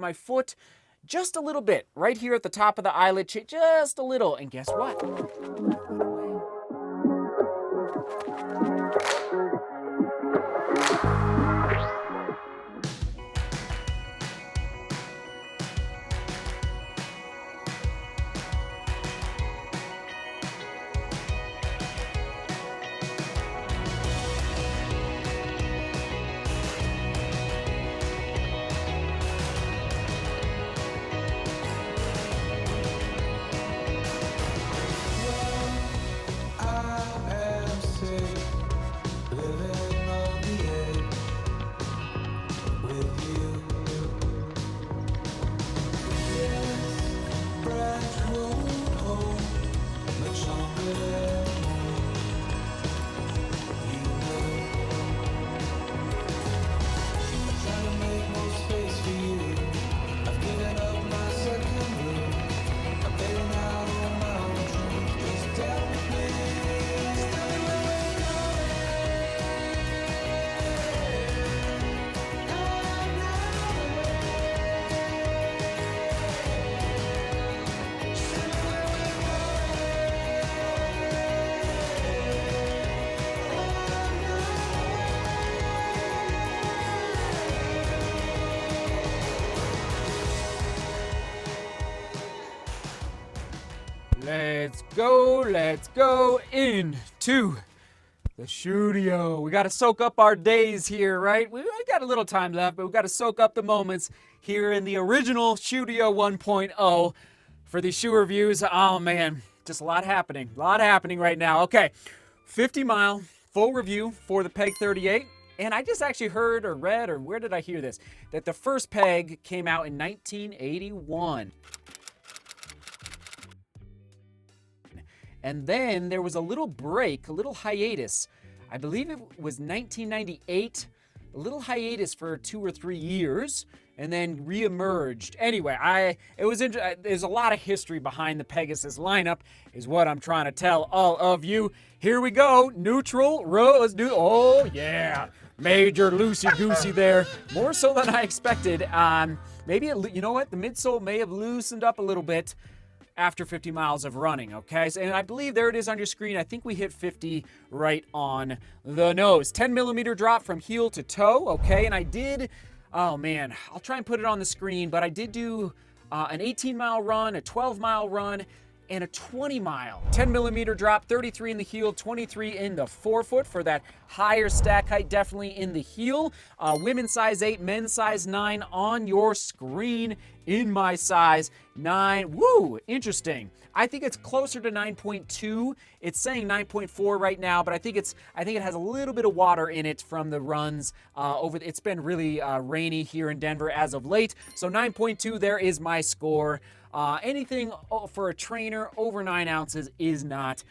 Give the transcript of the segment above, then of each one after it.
my foot just a little bit, right here at the top of the eyelid, just a little, and guess what? Let's go into the studio. We got to soak up our days here, right? We got a little time left, but we got to soak up the moments here in the original Studio 1.0 for these shoe reviews. Oh man, just a lot happening right now. Okay, 50-mile full review for the Peg 38. And I just actually heard or read, or where did I hear this? That the first Peg came out in 1981. And then there was a little break, a little hiatus. I believe it was 1998, a little hiatus for 2 or 3 years, and then reemerged. Anyway, there's a lot of history behind the Pegasus lineup, is what I'm trying to tell all of you. Here we go, neutral, rose, oh yeah, major loosey-goosey there, more so than I expected. Maybe, you know what, the midsole may have loosened up a little bit after 50 miles of running, okay? And I believe there it is on your screen. I think we hit 50 right on the nose. 10 millimeter drop from heel to toe, okay? And I did, oh man, I'll try and put it on the screen, but I did do an 18-mile run, a 12-mile run, and a 20-mile. 10 millimeter drop, 33 in the heel, 23 in the forefoot for that higher stack height, definitely in the heel. Women's size 8, men's size 9 on your screen. In my size 9. Woo, interesting. I think it's closer to 9.2. It's saying 9.4 right now, but I think it has a little bit of water in it from the runs it's been really rainy here in Denver as of late. So 9.2, there is my score. Anything for a trainer over 9 ounces is not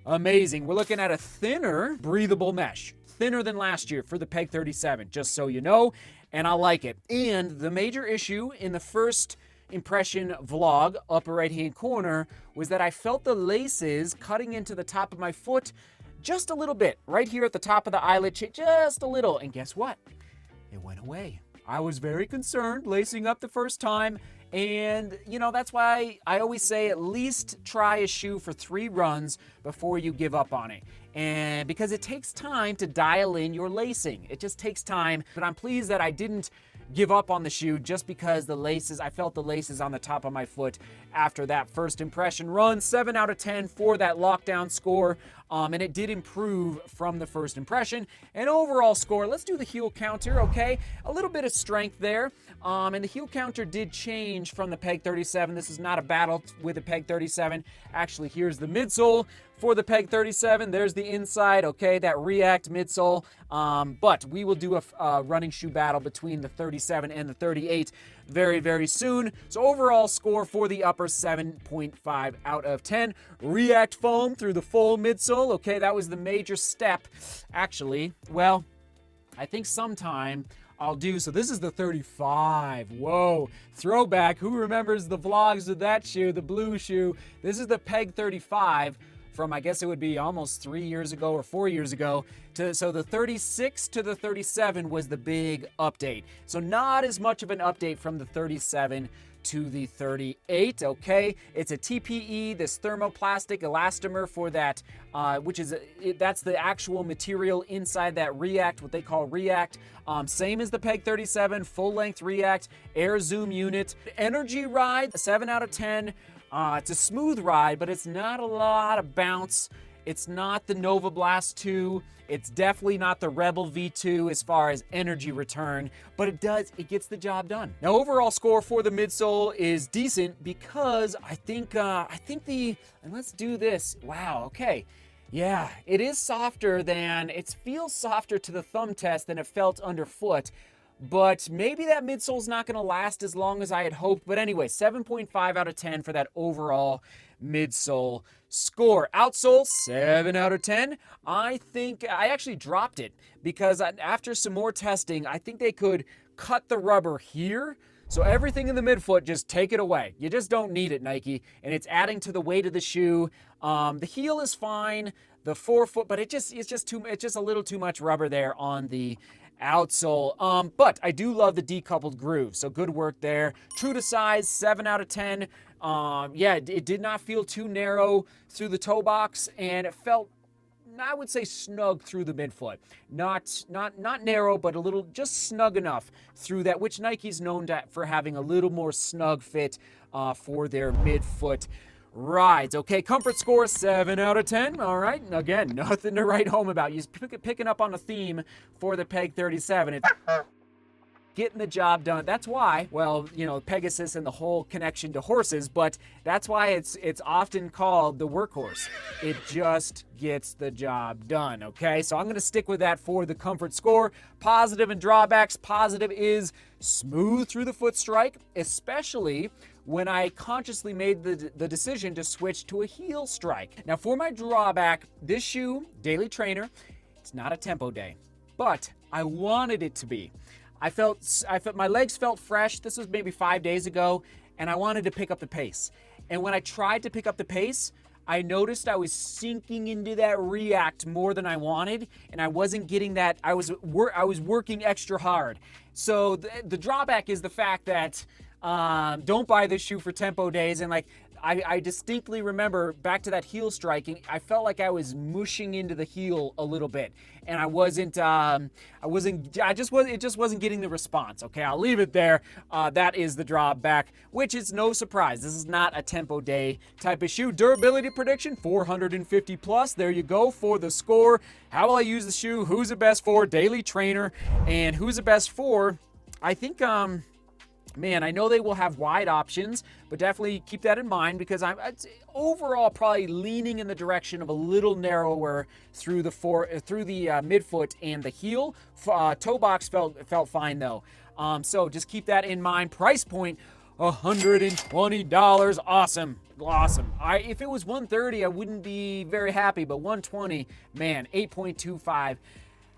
amazing. We're looking at a thinner breathable mesh, thinner than last year for the Peg 37, just so you know. And I like it. And the major issue in the first impression vlog, upper right-hand corner, was that I felt the laces cutting into the top of my foot just a little bit, right here at the top of the eyelid, just a little. And guess what? It went away. I was very concerned lacing up the first time. And, you know, that's why I always say at least try a shoe for 3 runs before you give up on it. And because it takes time to dial in your lacing. It just takes time. But I'm pleased that I didn't give up on the shoe just because I felt the laces on the top of my foot after that first impression run. 7 out of 10 for that lockdown score. And it did improve from the first impression. And overall score, let's do the heel counter, okay? A little bit of strength there. And the heel counter did change from the Peg 37. This is not a battle with the Peg 37. Actually, here's the midsole for the Peg 37. There's the inside, okay, that React midsole. But we will do a running shoe battle between the 37 and the 38 very, very soon. So overall score for the upper, 7.5 out of 10. React foam through the full midsole, okay, that was the major step. Actually, well, I think sometime I'll do, so this is the 35. Whoa, throwback. Who remembers the vlogs with that shoe, the blue shoe? This is the Peg 35. from, I guess it would be almost 3 years ago or 4 years ago. So the 36 to the 37 was the big update. So not as much of an update from the 37 to the 38, okay? It's a TPE, this thermoplastic elastomer for that, that's the actual material inside that React, what they call React. Same as the Peg 37, full-length React, air zoom unit. Energy ride, 7 out of 10. It's a smooth ride, but it's not a lot of bounce. It's not the Nova Blast 2. It's definitely not the Rebel V2 as far as energy return, but it gets the job done. Now, overall score for the midsole is decent because I think and let's do this. Wow, okay. Yeah, it is it feels softer to the thumb test than it felt underfoot. But maybe that midsole's not going to last as long as I had hoped. But anyway, 7.5 out of 10 for that overall midsole score. Outsole, 7 out of 10. I think I actually dropped it because after some more testing, I think they could cut the rubber here. So everything in the midfoot, just take it away. You just don't need it, Nike. And it's adding to the weight of the shoe. The heel is fine. The forefoot, but it's just a little too much rubber there on the outsole. But I do love the decoupled groove, so good work there. True to size, 7 out of 10. Yeah, it did not feel too narrow through the toe box, and it felt, I would say, snug through the midfoot. Not narrow, but a little, just snug enough through that, which Nike's known for having a little more snug fit for their midfoot rides. Okay, comfort score, 7 out of 10. All right, again, nothing to write home about. You're picking up on a theme for the Peg 37. It's getting the job done. That's why, well, you know, Pegasus and the whole connection to horses, but that's why it's often called the workhorse. It just gets the job done, okay? So I'm going to stick with that for the comfort score. Positive and drawbacks. Positive is smooth through the foot strike, especially when I consciously made the decision to switch to a heel strike. Now, for my drawback, this shoe, Daily Trainer, it's not a tempo day, but I wanted it to be. I felt my legs felt fresh. This was maybe 5 days ago, and I wanted to pick up the pace. And when I tried to pick up the pace, I noticed I was sinking into that React more than I wanted, and I wasn't getting that. I was working extra hard. So the drawback is the fact that don't buy this shoe for tempo days. And like I distinctly remember back to that heel striking, I felt like I was mushing into the heel a little bit, and it just wasn't getting the response. Okay, I'll leave it there. That is the drawback, which is no surprise. This is not a tempo day type of shoe. Durability prediction, 450 plus. There you go for the score. How will I use the shoe? Who's the best for? Daily Trainer. And who's the best for? I think, man, I know they will have wide options, but definitely keep that in mind because I'm overall probably leaning in the direction of a little narrower through the midfoot and the heel. Toe box felt fine though. So just keep that in mind. Price point, $120. Awesome. If it was $130, I wouldn't be very happy, but $120, man, 8.25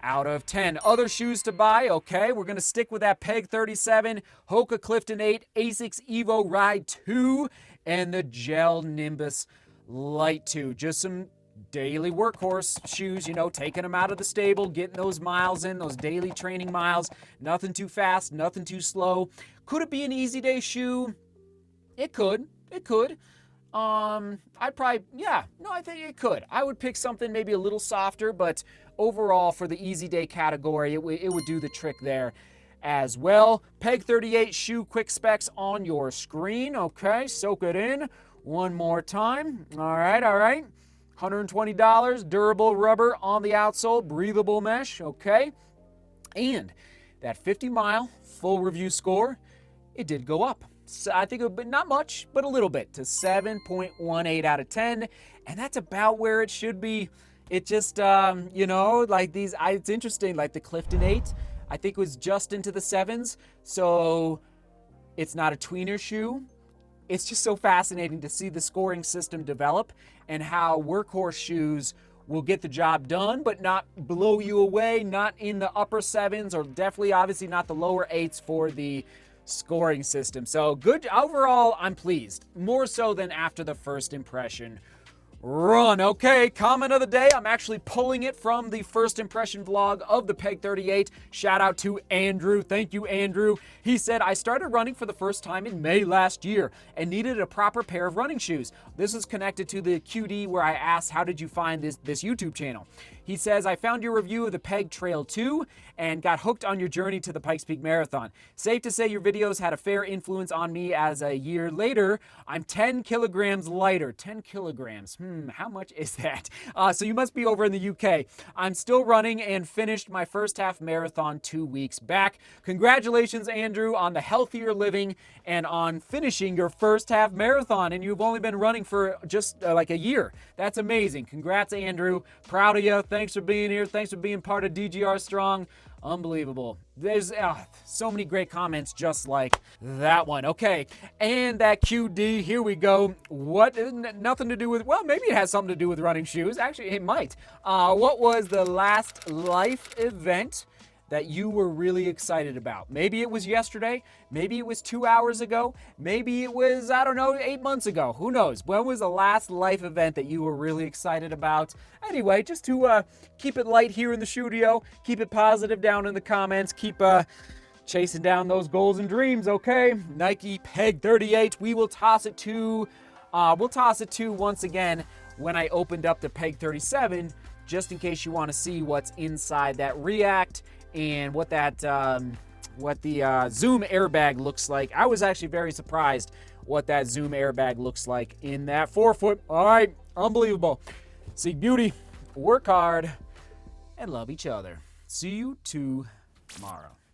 out of 10. Other shoes to buy, okay, we're going to stick with that Peg 37, Hoka Clifton 8, Asics Evo Ride 2, and the Gel Nimbus Light 2. Just some daily workhorse shoes, you know, taking them out of the stable, getting those miles in, those daily training miles. Nothing too fast, nothing too slow. Could it be an easy day shoe? It could. I think it could. I would pick something maybe a little softer, but overall for the easy day category, it would do the trick there as well. Peg 38 shoe quick specs on your screen. Okay, soak it in one more time. All right. $120, durable rubber on the outsole, breathable mesh, okay? And that 50-mile full review score, it did go up. So I think not much, but a little bit, to 7.18 out of 10, and that's about where it should be. It just, it's interesting, like the Clifton 8, I think was just into the 7s, so it's not a tweener shoe. It's just so fascinating to see the scoring system develop and how workhorse shoes will get the job done, but not blow you away, not in the upper 7s, or definitely, obviously, not the lower 8s for the scoring system. So good overall, I'm pleased, more so than after the first impression run. Okay, comment of the day. I'm actually pulling it from the first impression vlog of the Peg 38. Shout out to Andrew. Thank you, Andrew. He said, I started running for the first time in May last year and needed a proper pair of running shoes. This is connected to the QD where I asked, how did you find this YouTube channel? He says, I found your review of the Peg Trail 2 and got hooked on your journey to the Pikes Peak Marathon. Safe to say your videos had a fair influence on me, as a year later, I'm 10 kilograms lighter. 10 kilograms. How much is that? So you must be over in the UK. I'm still running and finished my first half marathon 2 weeks back. Congratulations, Andrew, on the healthier living and on finishing your first half marathon. And you've only been running for just like a year. That's amazing. Congrats, Andrew. Proud of you. Thanks for being here. Thanks for being part of DGR Strong. Unbelievable. There's so many great comments just like that one. Okay, and that QD, here we go. What, nothing to do with, well, maybe it has something to do with running shoes. Actually, it might. What was the last life event that you were really excited about? Maybe it was yesterday. Maybe it was 2 hours ago. Maybe it was, I don't know, 8 months ago. Who knows? When was the last life event that you were really excited about? Anyway, just to keep it light here in the studio, keep it positive down in the comments, keep chasing down those goals and dreams, okay? Nike Peg 38. We will toss it to, once again when I opened up the Peg 37, just in case you want to see what's inside that React and what that what the Zoom airbag looks like. I was actually very surprised what that Zoom airbag looks like in that forefoot. All right, unbelievable. Seek beauty, work hard, and love each other. See you tomorrow.